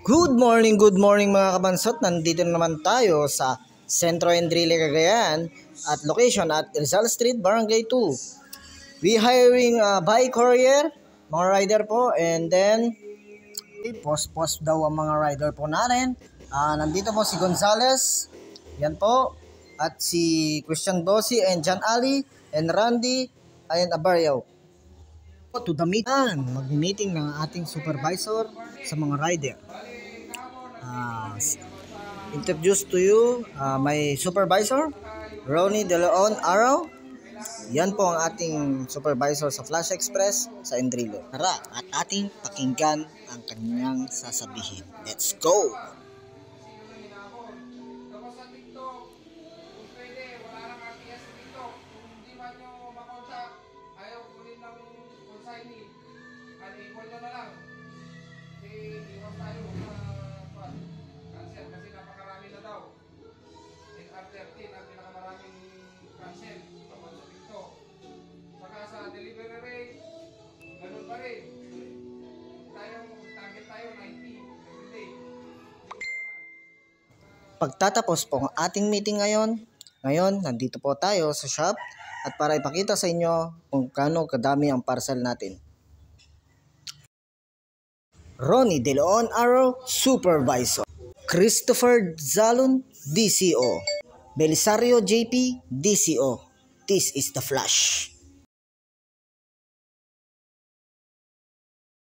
Good morning mga kabansot. Nandito na naman tayo sa Centro Enrile, Cagayan at location at Rizal Street, Barangay 2. We hiring bike courier, mga rider po, and then post daw ang mga rider po natin. Nandito po si Gonzales, yan po, at si Christian Bossi and John Ali and Randy and Abaryaw. To the meeting, mag-meeting ng ating supervisor sa mga rider. Introduce to you my supervisor, Ronnie De Leon Araw. Yan po ang ating supervisor sa Flash Express sa Enrile. Tara at ating pakinggan ang kanyang sasabihin. Let's go! Delivery rate, ganun pa rin. Target tayo 90 everyday. Pagtatapos po ang ating meeting ngayon, nandito po tayo sa shop at para ipakita sa inyo kung gaano kadami ang parcel natin. Ronnie De Leon Araw, Supervisor. Christopher Zalon, DCO. Belisario JP, DCO. This is the Flash.